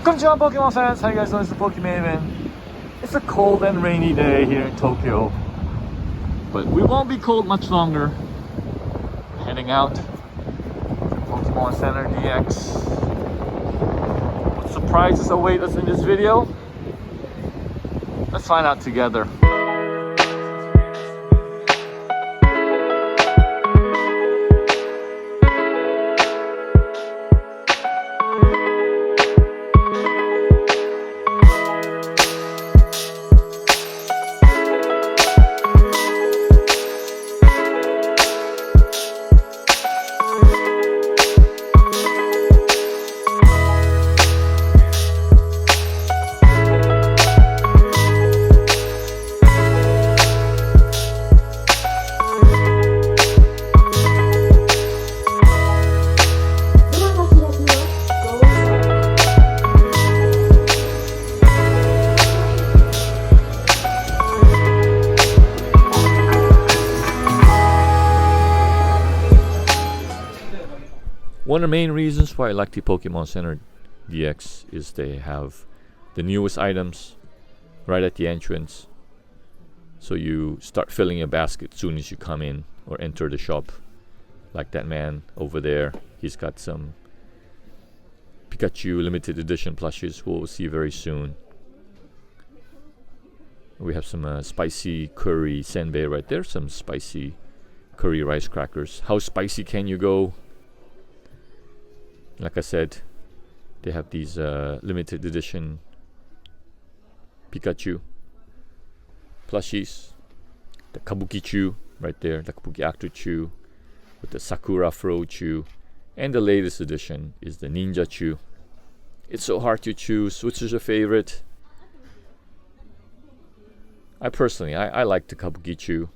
Konnichiwa, Pokemon fans! How you guys doing? It's the Pokemaven. It's a cold and rainy day here in Tokyo, but we won't be cold much longer. Heading out to Pokemon Center DX. What surprises await us in this video? Let's find out together. One of the main reasons why I like the Pokemon Center DX is they have the newest items right at the entrance. So you start filling your basket as soon as you come in or enter the shop. Like that man over there. He's got some Pikachu limited edition plushies we'll see very soon. We have some spicy curry senbei right there. Some spicy curry rice crackers. How spicy can you go? Like I said, they have these limited edition Pikachu plushies. The Kabuki Chew right there, the Kabuki Actor Chew with the Sakura Fro Chew. And the latest edition is the Ninja Chew. It's so hard to choose which is your favorite. I personally like the Kabuki Chew.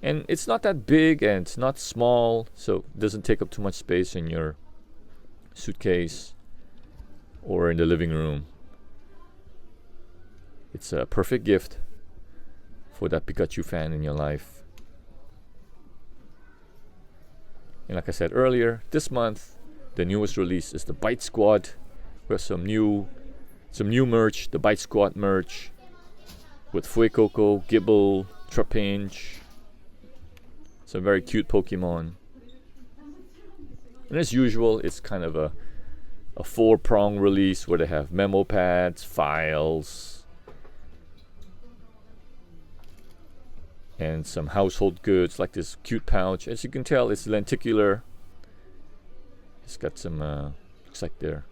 And it's not that big and it's not small, so it doesn't take up too much space in your suitcase or in the living room. It's a perfect gift for that Pikachu fan in your life. And like I said earlier, this month the newest release is the Bite Squad. We have some new merch, the Bite Squad merch with Fuecoco, Gibble, Trapinch, some very cute Pokemon. And as usual, it's kind of a 4-prong release where they have memo pads, files, and some household goods like this cute pouch. As you can tell, it's lenticular. It's got some, looks like they're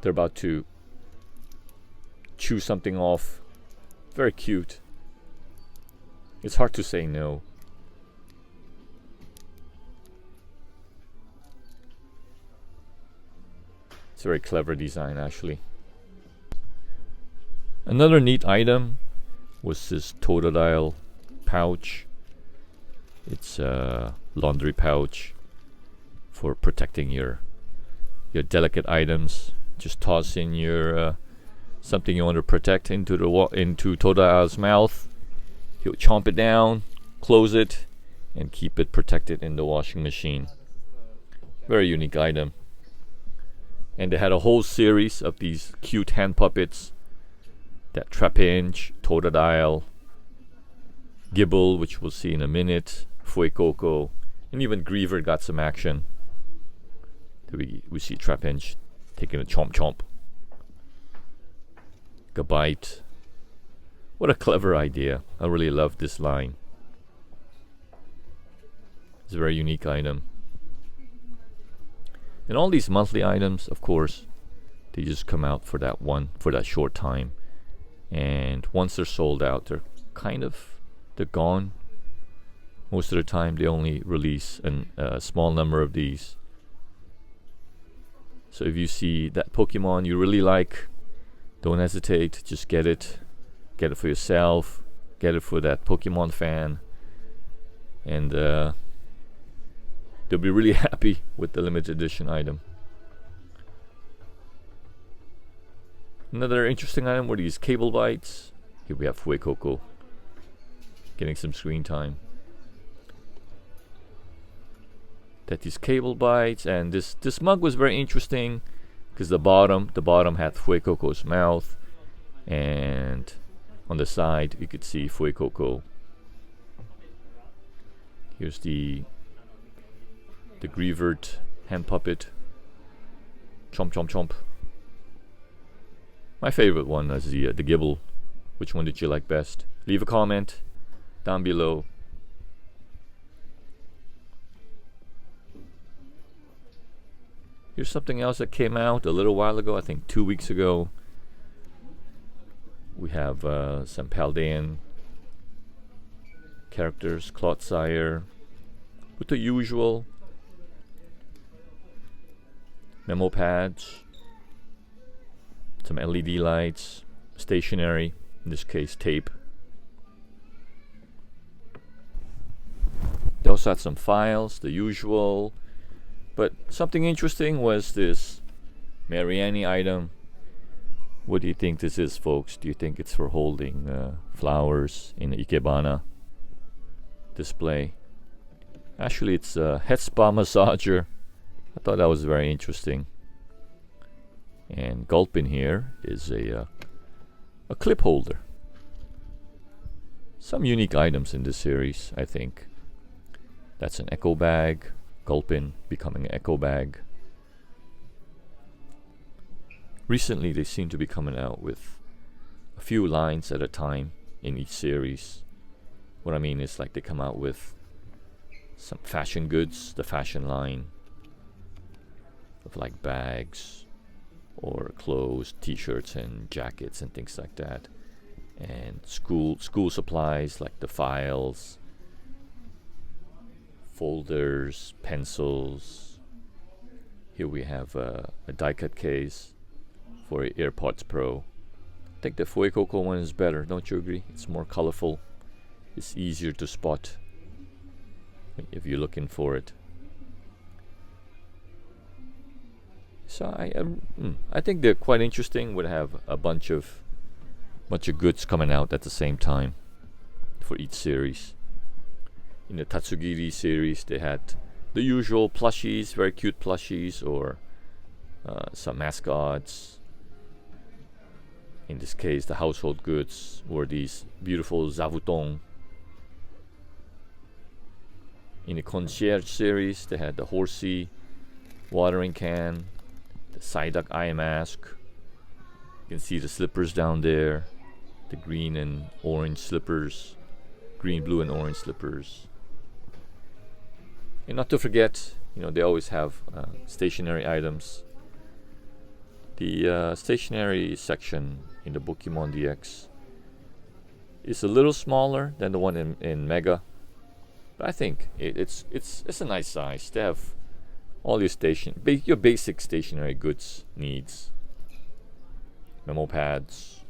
about to chew something off. Very cute. It's hard to say no. It's a very clever design, actually. Another neat item was this Totodile pouch. It's a laundry pouch for protecting your delicate items. Just toss in your something you want to protect into Totodile's mouth. He'll chomp it down, close it, and keep it protected in the washing machine. Very unique item. And they had a whole series of these cute hand puppets. That Trapinch, Totodile, Gibble, which we'll see in a minute, Fuecoco, and even Griever got some action. We see Trapinch taking a chomp chomp. Gabite. What a clever idea. I really love this line. It's a very unique item. And all these monthly items, of course, they just come out for that short time. And once they're sold out, they're gone. Most of the time, they only release a small number of these. So if you see that Pokemon you really like, don't hesitate. Just get it. Get it for yourself. Get it for that Pokemon fan. And they'll be really happy with the limited edition item. Another interesting item were these cable bites. Here we have Fuecoco getting some screen time. That these cable bites, and this mug was very interesting. because the bottom had Fuecoco's mouth, and on the side you could see Fuecoco. Here's the Grievert hand puppet. Chomp chomp chomp. My favorite one is the Gibble. Which one did you like best? Leave a comment down below. Here's something else that came out a little while ago, I think 2 weeks ago. We have some Paldean characters, Clotsire, with the usual memo pads, some LED lights, stationery, in this case tape. They also had some files, the usual. But something interesting was this Mariani item. What do you think this is, folks? Do you think it's for holding flowers in the Ikebana display? Actually, it's a head spa massager. I thought that was very interesting. And Gulpin here is a clip holder. Some unique items in this series, I think. That's an echo bag. Gulpin becoming an echo bag. Recently they seem to be coming out with a few lines at a time in each series. What I mean is, like, they come out with some fashion goods, the fashion line of like bags or clothes, t-shirts and jackets and things like that, and school supplies like the files, folders, pencils. Here we have a die cut case for AirPods Pro. I think the Fuecoco one is better, don't you agree? It's more colorful. It's easier to spot if you're looking for it. So I think they're quite interesting. Would have a bunch of goods coming out at the same time for each series. In the Tatsugiri series, they had the usual plushies, very cute plushies, or some mascots. In this case, the household goods were these beautiful Zabuton. In the Concierge series, they had the horsey watering can, the Psyduck eye mask. You can see the slippers down there, the green and orange slippers, green, blue, and orange slippers. And not to forget, they always have stationery items. The stationery section in the Pokemon DX is a little smaller than the one in Mega, but I think it's a nice size. They have all your basic stationery goods needs: memo pads,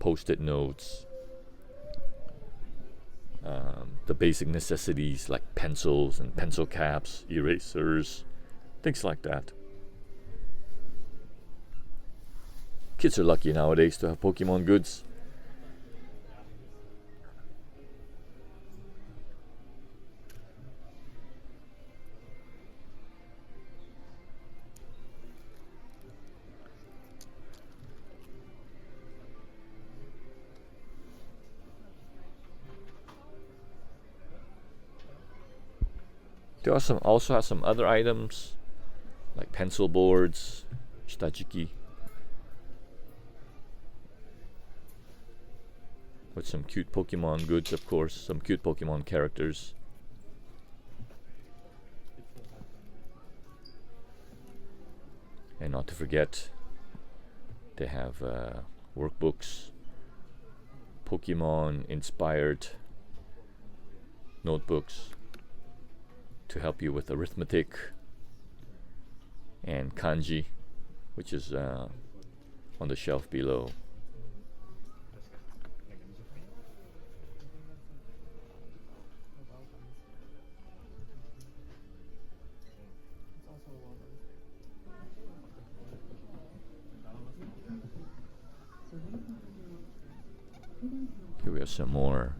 post-it notes, the basic necessities like pencils and pencil caps, erasers, things like that. Kids are lucky nowadays to have Pokemon goods. They also have some other items like pencil boards, shitajiki, with some cute Pokemon goods, of course, some cute Pokemon characters. And not to forget, they have workbooks, Pokemon inspired notebooks to help you with arithmetic and kanji, which is on the shelf below. Here we have some more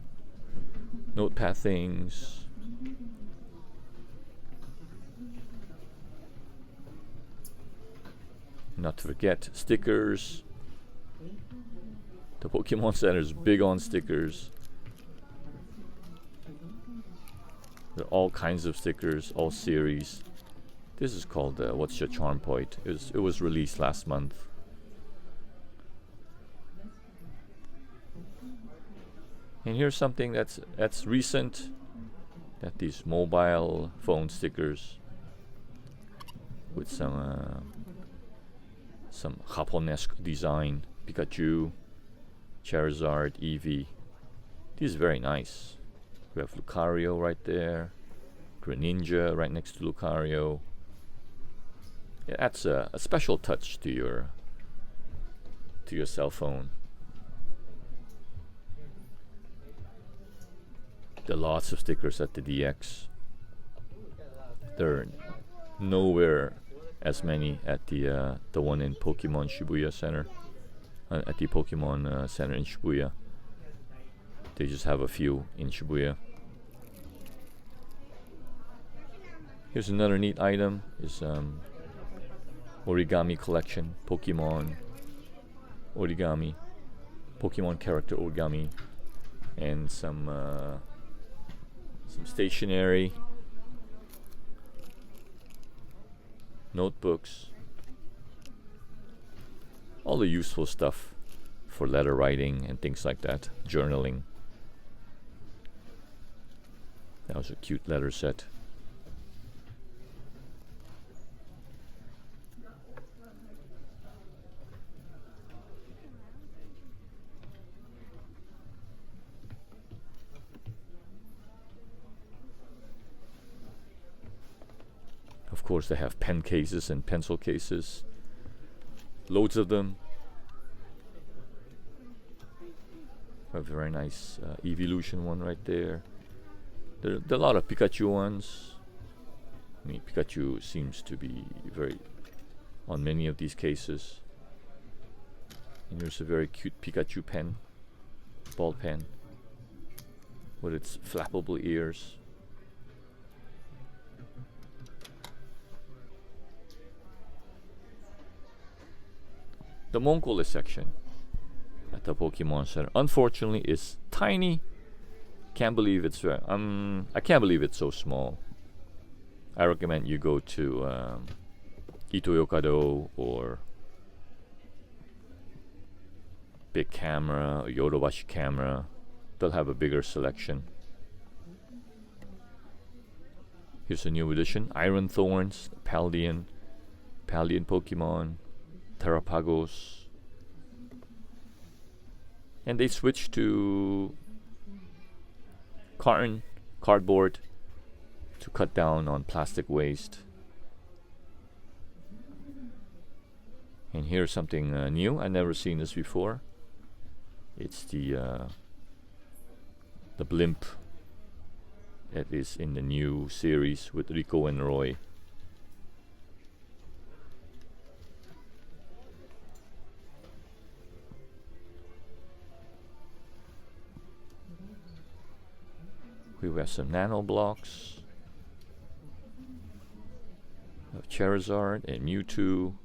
notepad things. Not to forget stickers. The Pokemon Center is big on stickers. There are all kinds of stickers, all series. This is called What's Your Charm Point. It was released last month. And here's something that's recent. That these mobile phone stickers with some Japonesque design. Pikachu, Charizard, Eevee. This is very nice. We have Lucario right there. Greninja right next to Lucario. It adds a special touch to your cell phone. There are lots of stickers at the DX. There are nowhere as many at the one in Pokemon Shibuya Center. At the Pokemon Center in Shibuya. They just have a few in Shibuya. Here's another neat item. Is origami collection. Pokemon origami. Pokemon character origami. And some stationery. Notebooks. All the useful stuff for letter writing and things like that. Journaling. That was a cute letter set. Of course, they have pen cases and pencil cases. Loads of them. A very nice Evolution one right there. There are a lot of Pikachu ones. I mean, Pikachu seems to be very on many of these cases. And here's a very cute Pikachu pen, ball pen, with its flappable ears. The Mongolia section at the Pokemon Center, unfortunately, is tiny. Can't believe it's I can't believe it's so small. I recommend you go to Ito-Yokado or Big Camera or Yodobashi Camera. They'll have a bigger selection. Here's a new edition: Iron Thorns, Paldean Pokemon, Terrapagos. And they switched to cardboard to cut down on plastic waste. And here's something new. I've never seen this before. It's the blimp that is in the new series with Rico and Roy. We have some nano blocks of Charizard and Mewtwo.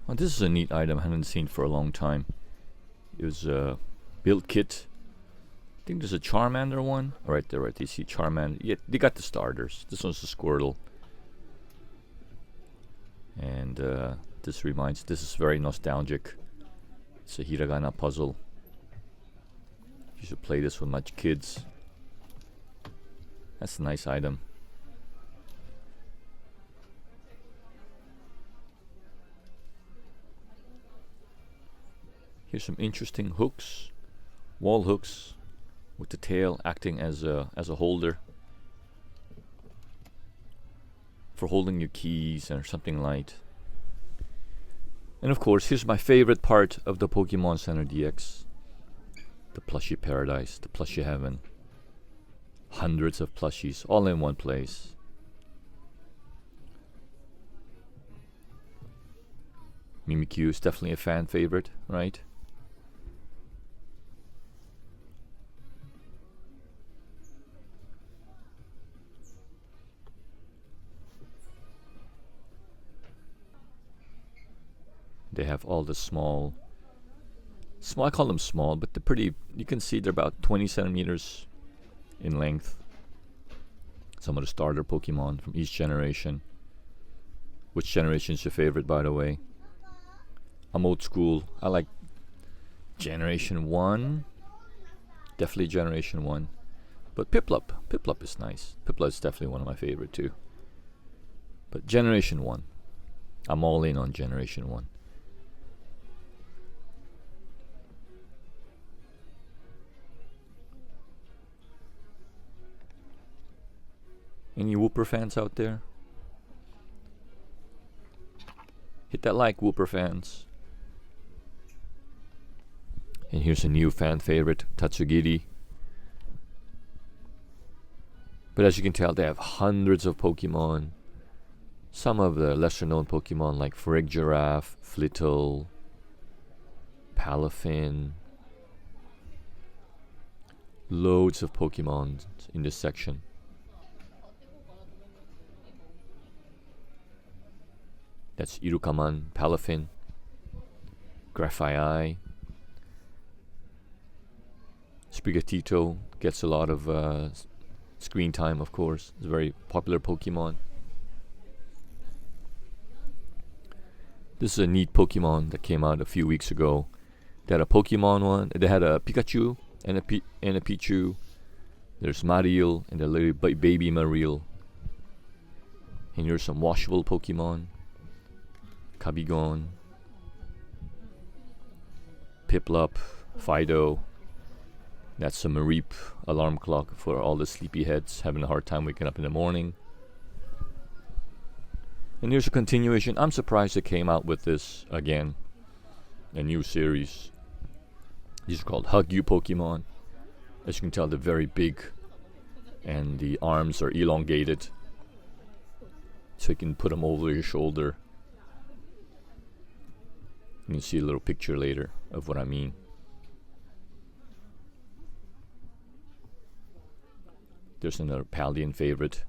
Well, this is a neat item I haven't seen for a long time. It was a build kit. I think there's a Charmander one. Right there, right? You see Charmander. Yeah, they got the starters. This one's a Squirtle. And this is very nostalgic. It's a hiragana puzzle. You should play this with my kids. That's a nice item. Here's some interesting hooks, wall hooks, with the tail acting as a holder for holding your keys or something light. And of course, here's my favorite part of the Pokemon Center DX. The Plushie Paradise, the Plushie Heaven. Hundreds of plushies, all in one place. Mimikyu is definitely a fan favorite, right? They have all the small, I call them small, but they're pretty, you can see they're about 20 centimeters in length. Some of the starter Pokemon from each generation. Which generation is your favorite, by the way? I'm old school. I like Generation 1. Definitely Generation 1. But Piplup is nice. Piplup is definitely one of my favorite too. But Generation 1. I'm all in on Generation 1. Any Whooper fans out there? Hit that like, Whooper fans. And here's a new fan favorite, Tatsugiri. But as you can tell, they have hundreds of Pokemon. Some of the lesser known Pokemon like Farigiraf, Flittle, Palafin. Loads of Pokemon in this section. That's Irukaman, Palafin, Graphii. Sprigatito gets a lot of screen time, of course. It's a very popular Pokemon. This is a neat Pokemon that came out a few weeks ago. They had a Pokemon one. They had a Pikachu and a Pichu. There's Mariel and a little baby Mariel. And here's some washable Pokemon. Kabigon, Piplup, Fido. That's a Mareep alarm clock for all the sleepyheads having a hard time waking up in the morning. And here's a continuation. I'm surprised they came out with this again. A new series. These are called Hug You Pokemon. As you can tell, they're very big. And the arms are elongated. So you can put them over your shoulder. You can see a little picture later of what I mean. There's another Paldean favorite.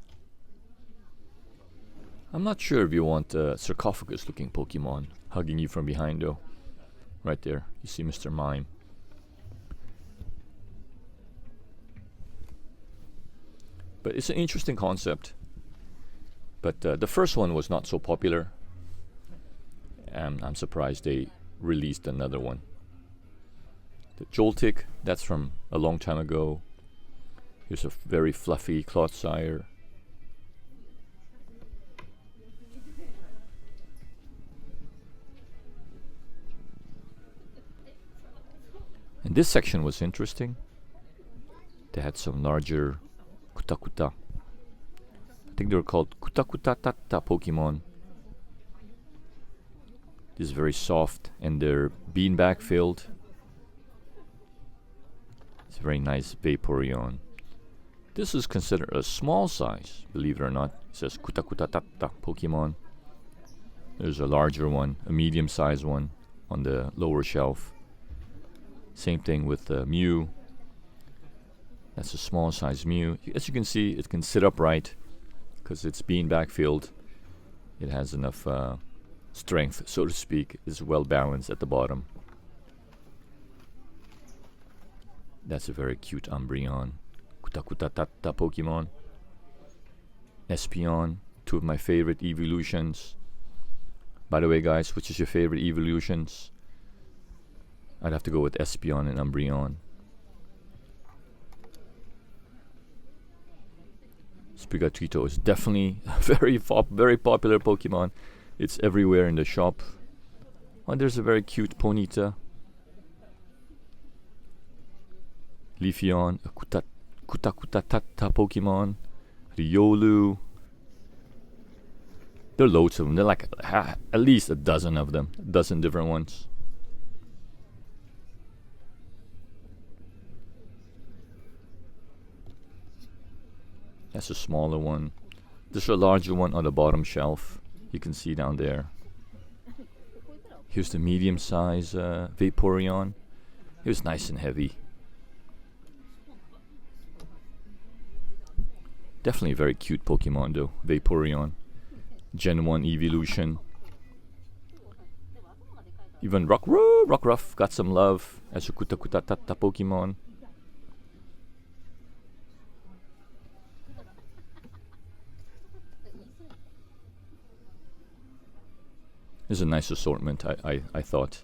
I'm not sure if you want a sarcophagus looking Pokemon hugging you from behind though. Right there, you see Mr. Mime. But it's an interesting concept. But the first one was not so popular. I'm surprised they released another one. The Joltik, that's from a long time ago. Here's a very fluffy Clodsire. And this section was interesting. They had some larger Kutakuta. I think they were called Kutakuta Tata Pokemon. This is very soft and they're beanbag filled. It's a very nice Vaporeon. This is considered a small size, believe it or not. It says Kutakuta Tata Pokemon. There's a larger one, a medium sized one on the lower shelf. Same thing with the Mew. That's a small size Mew. As you can see, it can sit upright because it's beanbag filled. It has enough strength, so to speak. It's well balanced at the bottom. That's a very cute Umbreon. Kutakuta Tata Pokemon. Espeon, two of my favorite evolutions. By the way, guys, which is your favorite evolutions? I'd have to go with Espeon and Umbreon. Sprigatito is definitely a very popular Pokemon. It's everywhere in the shop. Oh, there's a very cute Ponyta. Leafeon, a Kutakuta Tata Pokemon. Riolu. There are loads of them. There are like at least a dozen of them. A dozen different ones. That's a smaller one. There's a larger one on the bottom shelf. You can see down there. Here's the medium size Vaporeon. It was nice and heavy. Definitely a very cute Pokemon though, Vaporeon. Gen 1 evolution. Even Rockruff got some love as a Kutakutatata Pokemon. This is a nice assortment, I thought.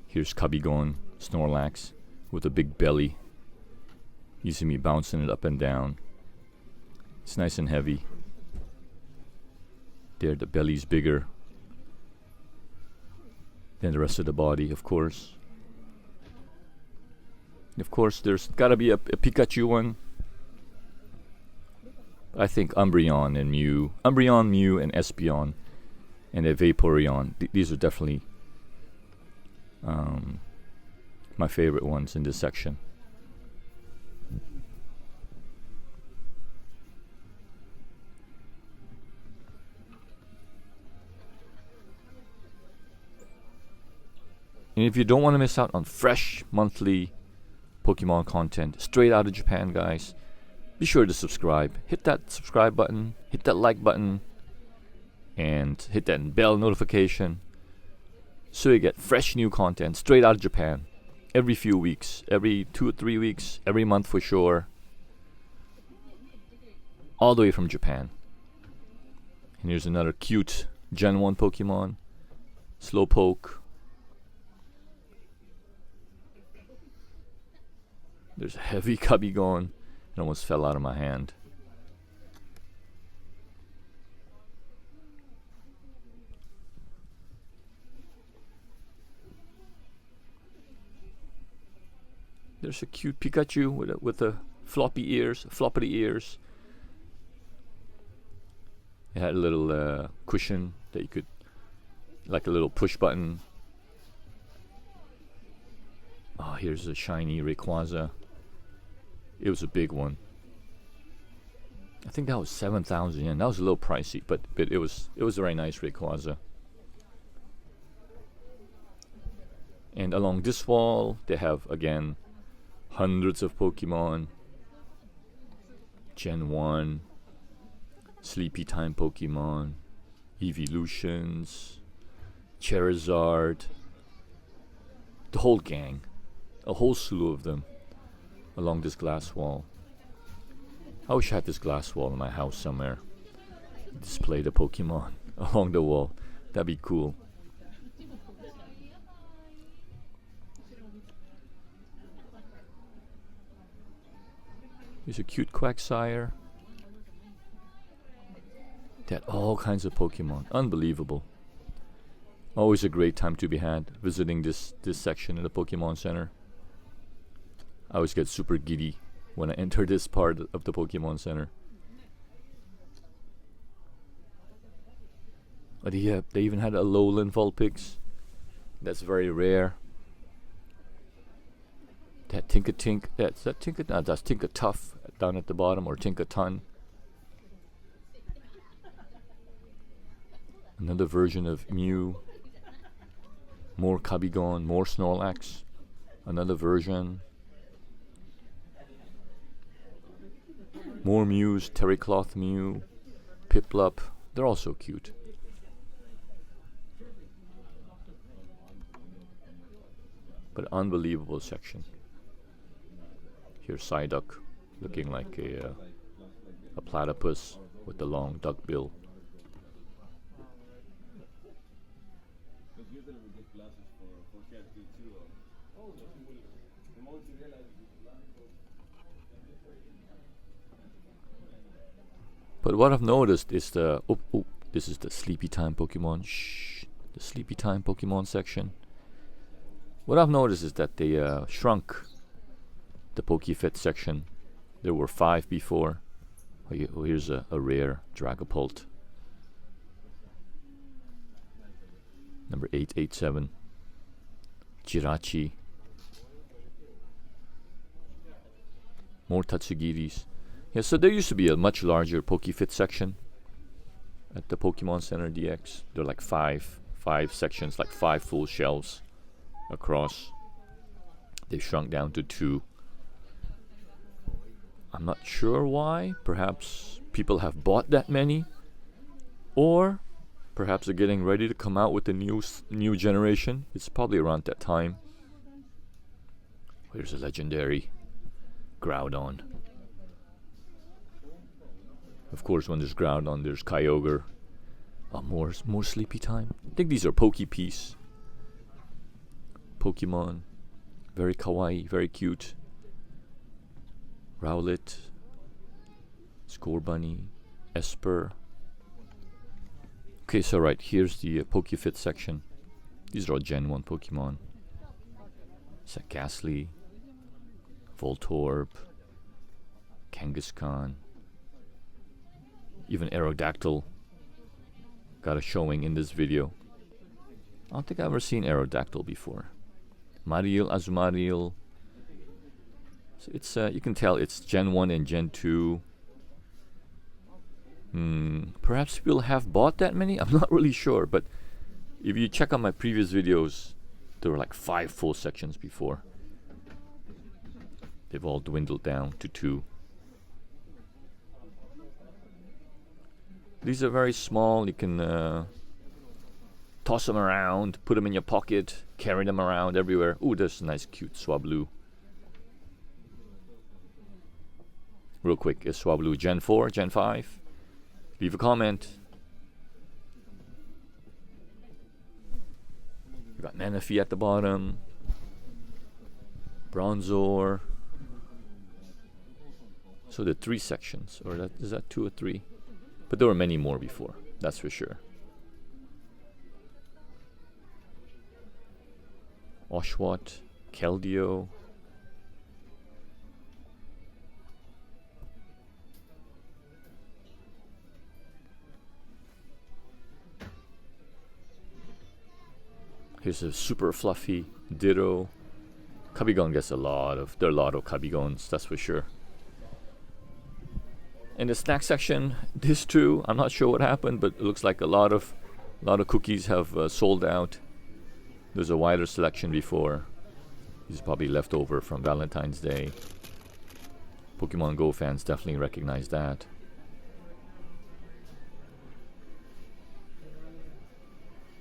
Here's Cubbygon, Snorlax, with a big belly. You see me bouncing it up and down. It's nice and heavy. There, the belly's bigger than the rest of the body, of course. Of course, there's gotta be a Pikachu one. I think Umbreon and Mew. Umbreon, Mew, and Espeon. And a Vaporeon. These are definitely my favorite ones in this section. And if you don't want to miss out on fresh monthly Pokemon content straight out of Japan, guys, be sure to subscribe. Hit that subscribe button, hit that like button, and hit that bell notification so you get fresh new content straight out of Japan every few weeks, every 2 or 3 weeks, every month for sure, all the way from Japan. And here's another cute Gen 1 Pokemon, Slowpoke. There's a heavy Cubbygon. It almost fell out of my hand. There's a cute Pikachu with a floppy ears. It had a little cushion that you could, like a little push button. Oh, here's a shiny Rayquaza. It was a big one. I think that was 7,000 yen. That was a little pricey, but it was a very nice Rayquaza. And along this wall, they have again hundreds of Pokemon. Gen 1, Sleepy Time Pokemon, Evolutions, Charizard, the whole gang, a whole slew of them along this glass wall. I wish I had this glass wall in my house somewhere. Display the Pokemon along the wall. That'd be cool. Here's a cute Quagsire. They had all kinds of Pokemon. Unbelievable. Always a great time to be had visiting this section of the Pokemon Center. I always get super giddy when I enter this part of the Pokemon Center. But yeah, they even had a Alolan Vulpix. That's very rare. That Tinkatink, that's Tinkatuff down at the bottom, or Tinkaton. Another version of Mew. More Cubbygon, more Snorlax. Another version. More Mews, Terrycloth Mew, Piplup. They're all so cute. But unbelievable section. Here's Psyduck, looking like a platypus with the long duck bill. But what I've noticed is this is the Sleepy Time Pokemon. The Sleepy Time Pokemon section. What I've noticed is that they shrunk the Poké Fitt section. There were 5 before. Here's a rare Dragapult. Number 887. Jirachi. More Tatsugiris. Yeah, so there used to be a much larger Poké Fitt section at the Pokemon Center DX. There are like five sections, like 5 full shelves across. They shrunk down to 2. I'm not sure why. Perhaps people have bought that many, or perhaps they're getting ready to come out with the new generation. It's probably around that time. Here's a legendary Groudon. Of course, when there's Groudon, there's Kyogre. Oh, more sleepy time. I think these are Poké Fitt Pokemon. Very kawaii, very cute. Rowlet, Scorbunny, Esper. Okay, so right, here's the Poké Fitt section. These are all Gen 1 Pokemon. It's a Ghastly, Voltorb, Kangaskhan, even Aerodactyl got a showing in this video. I don't think I've ever seen Aerodactyl before. Mariel, Azumariel. So it's you can tell it's Gen 1 and Gen 2. Perhaps people have bought that many? I'm not really sure, but if you check out my previous videos, there were like 5 full sections before. They've all dwindled down to 2. These are very small. You can toss them around, put them in your pocket, carry them around everywhere. Ooh, there's a nice cute Swablu. Real quick, is Swablu Gen 4, Gen 5? Leave a comment. You got Manaphy at the bottom. Bronzor. So the 3 sections, or is that 2 or 3? But there were many more before, that's for sure. Oshawott, Keldeo. Here's a super fluffy Ditto. Cubbygon gets there are a lot of Cubbygons, that's for sure. In the snack section, this too, I'm not sure what happened, but it looks like a lot of cookies have sold out. There's a wider selection before. These are probably left over from Valentine's Day. Pokemon Go fans definitely recognize that.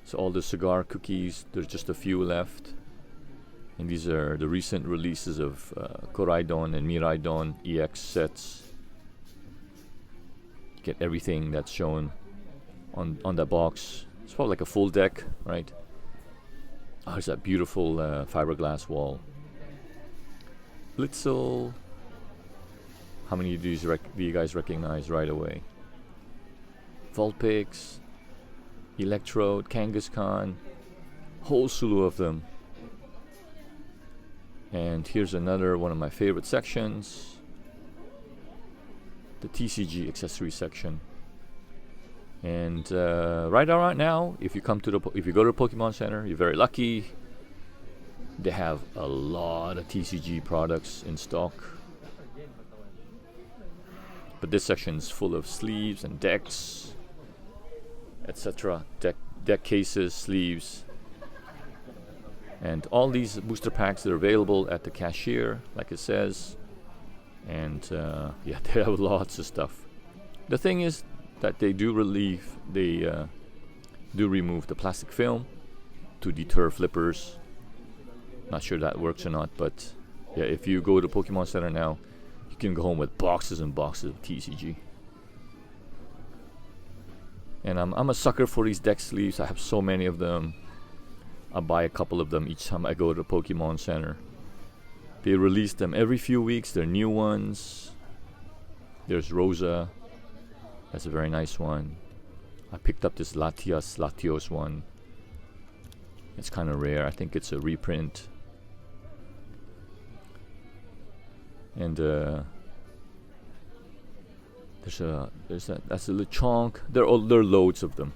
So all the cigar cookies, there's just a few left. And these are the recent releases of Koraidon and Miraidon EX sets. You get everything that's shown on the box. It's probably like a full deck, right? Oh, there's that beautiful fiberglass wall. Blitzel. How many do you guys recognize right away? Vulpix, Electrode, Kangaskhan, whole slew of them. And here's another one of my favorite sections, the TCG accessory section. And right around now, if you go to the Pokemon Center, you're very lucky. They have a lot of TCG products in stock. But this section is full of sleeves and decks, etc. Deck cases, sleeves, and all these booster packs that are available at the cashier, like it says. And yeah, they have lots of stuff. The thing is that they do remove the plastic film to deter flippers. Not sure that works or not, but yeah, if you go to Pokemon Center now, you can go home with boxes and boxes of TCG. And I'm a sucker for these deck sleeves. I have so many of them. I buy a couple of them each time I go to Pokemon Center. They release them every few weeks. They're new ones. There's Rosa. That's a very nice one. I picked up this Latios one. It's kind of rare. I think it's a reprint. And that's a Lechonk. There are loads of them.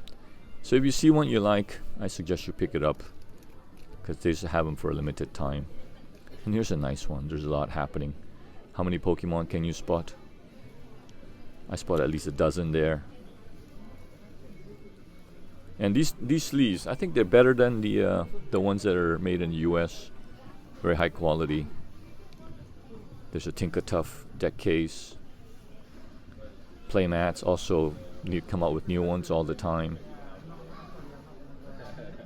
So if you see one you like, I suggest you pick it up, because they just have them for a limited time. And here's a nice one. There's a lot happening. How many Pokemon can you spot? I spot at least a dozen there. And these sleeves, I think they're better than the ones that are made in the US. Very high quality. There's a Tinker Tough deck case. Playmats also come out with new ones all the time.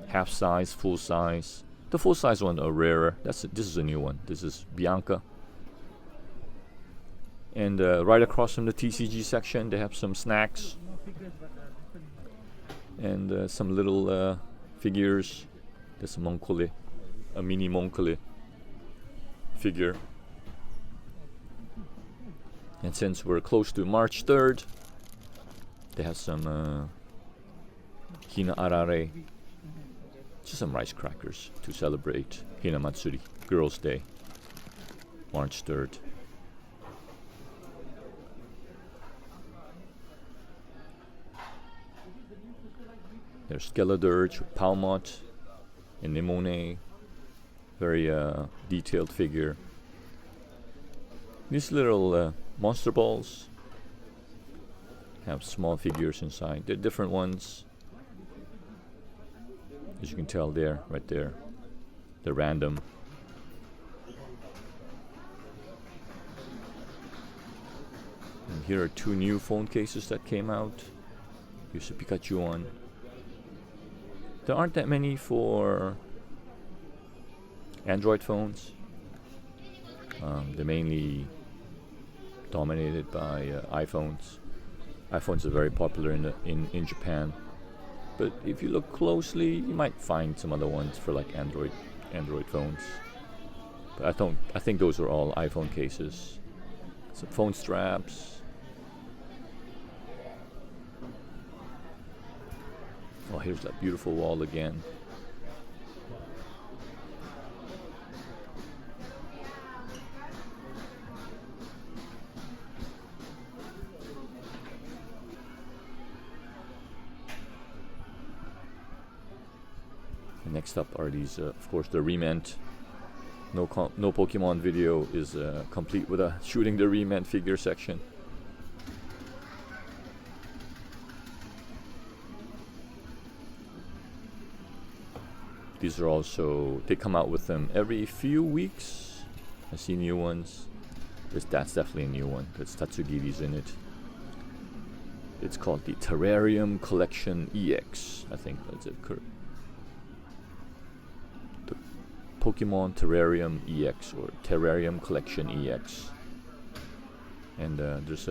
Half size, full size. The full size one are rarer. This is a new one. This is Bianca. And right across from the TCG section, they have some snacks and some little figures. There's a Moncole, a mini Moncole figure. And since we're close to March 3rd, they have some Hina Arare, just some rice crackers to celebrate Hina Matsuri, Girls' Day, March 3rd. There's Skeledirge, Palmot, and Nimone. Very detailed figure. These little monster balls have small figures inside. They're different ones. As you can tell there, right there. They're random. And here are two new phone cases that came out. Here's a Pikachu one. There aren't that many for Android phones. They're mainly dominated by iPhones. iPhones are very popular in Japan. But if you look closely, you might find some other ones for like Android phones. But I think those are all iPhone cases. Some phone straps. Oh, here's that beautiful wall again. And next up are these, of course, the Rement. No Pokemon video is complete with a shooting the Rement figure section. These are also, they come out with them every few weeks. I see new ones. That's definitely a new one. That's Tatsugiri's in it. It's called the Terrarium Collection EX. I think that's it. The Pokemon Terrarium EX or Terrarium Collection EX. And there's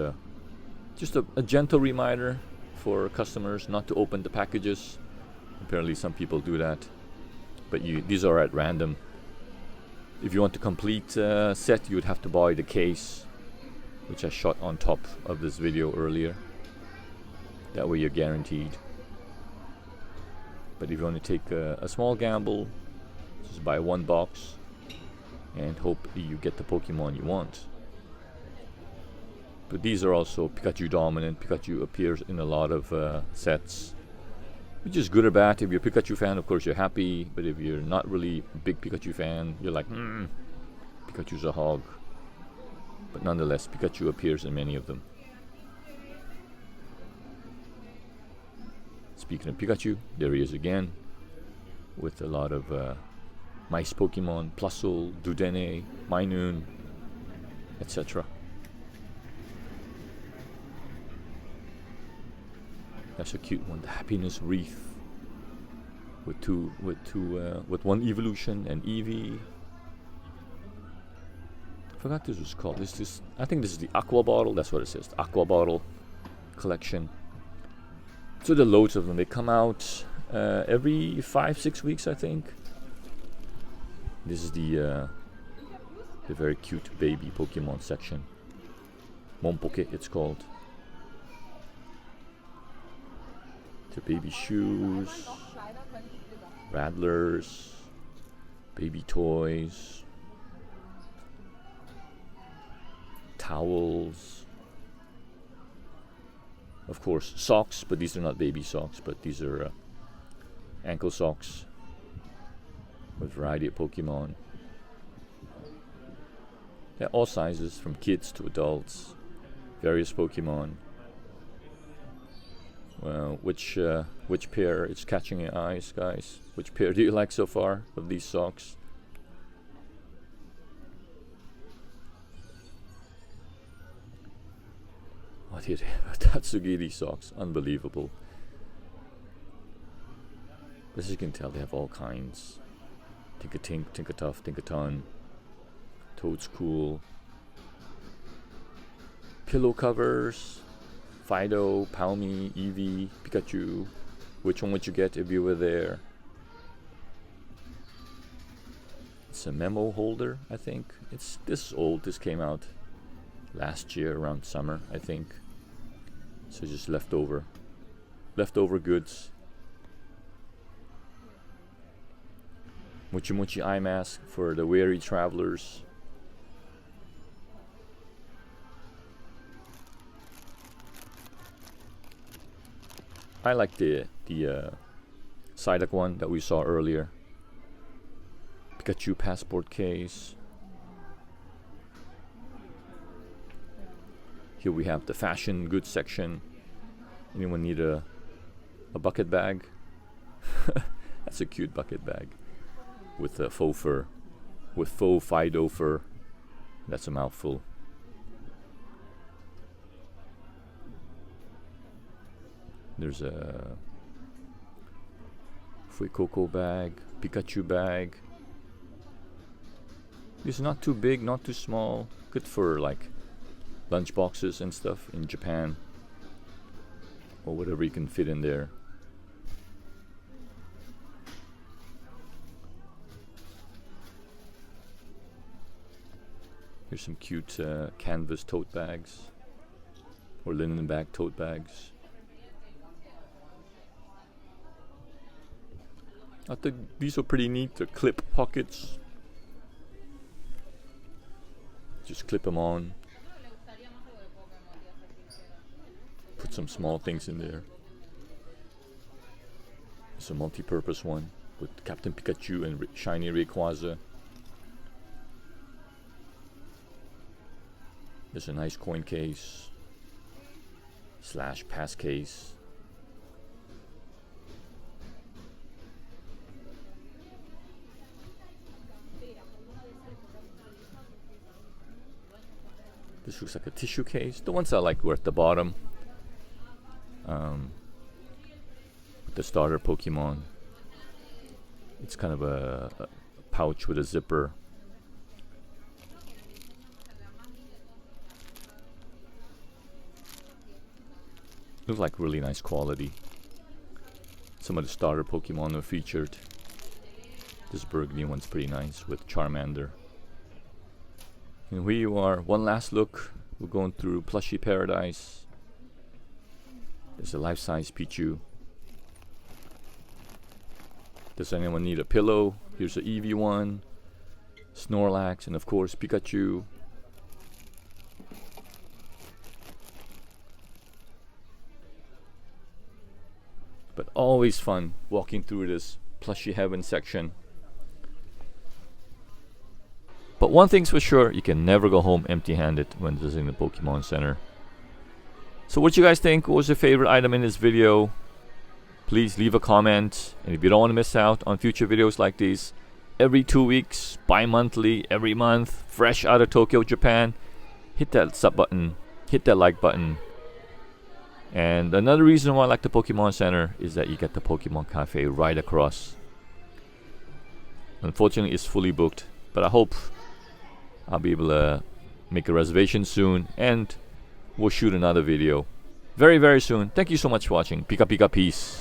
just a gentle reminder for customers not to open the packages. Apparently some people do that. But these are at random. If you want to complete set, you would have to buy the case, which I shot on top of this video earlier. That way you're guaranteed. But if you want to take a small gamble, just buy one box and hope you get the Pokemon you want. But these are also Pikachu dominant. Pikachu appears in a lot of sets. Which is good or bad. If you're a Pikachu fan, of course you're happy. But if you're not really a big Pikachu fan, you're like, Pikachu's a hog. But nonetheless, Pikachu appears in many of them. Speaking of Pikachu, there he is again. With a lot of mice Pokemon, Plusle, Dudene, Minun, etc. That's a cute one. The Happiness Wreath with one evolution and Eevee. I forgot this was called. I think this is the Aqua Bottle. That's what it says. The Aqua Bottle collection. So there are loads of them. They come out every 5-6 weeks, I think. This is the very cute baby Pokemon section. Monpoke, it's called. The baby shoes, rattlers, baby toys, towels, of course socks, but these are not baby socks, but these are ankle socks with a variety of Pokemon. Yeah, all sizes from kids to adults, various Pokemon. Well, which pair is catching your eyes, guys? Which pair do you like so far of these socks? God, here they have Tatsugiri socks. Unbelievable. As you can tell, they have all kinds. Tinka-tink, Tinka-tough, Tinka-ton. Toad's cool. Pillow covers. Fido, Palmy, Eevee, Pikachu. Which one would you get if you were there? It's a memo holder, I think. It's this old. This came out last year around summer, I think. So just leftover goods. Mochi Mochi eye mask for the weary travelers. I like the Psyduck one that we saw earlier. Pikachu passport case. Here we have the fashion goods section. Anyone need a bucket bag? That's a cute bucket bag with faux fur, with faux Fido fur. That's a mouthful. There's a Fuecoco bag, Pikachu bag. It's not too big, not too small. Good for like lunch boxes and stuff in Japan, or whatever you can fit in there. Here's some cute canvas tote bags, or linen bag tote bags. I think these are pretty neat. The clip pockets. Just clip them on. Put some small things in there. It's a multi-purpose one with Captain Pikachu and shiny Rayquaza. There's a nice coin case / pass case. This looks like a tissue case. The ones I like were at the bottom. With the starter Pokemon. It's kind of a pouch with a zipper. Looks like really nice quality. Some of the starter Pokemon are featured. This burgundy one's pretty nice with Charmander. And here you are, one last look. We're going through Plushie Paradise. There's a life-size Pichu. Does anyone need a pillow? Here's an Eevee one, Snorlax, and of course Pikachu. But always fun walking through this Plushie Heaven section. But one thing's for sure, you can never go home empty-handed when visiting the Pokemon Center. So what you guys think? What was your favorite item in this video? Please leave a comment. And if you don't want to miss out on future videos like these, every 2 weeks, bi-monthly, every month, fresh out of Tokyo, Japan, hit that sub button, hit that like button. And another reason why I like the Pokemon Center is that you get the Pokemon Cafe right across. Unfortunately, it's fully booked, but I hope I'll be able to make a reservation soon, and we'll shoot another video very, very soon. Thank you so much for watching. Pika Pika, peace.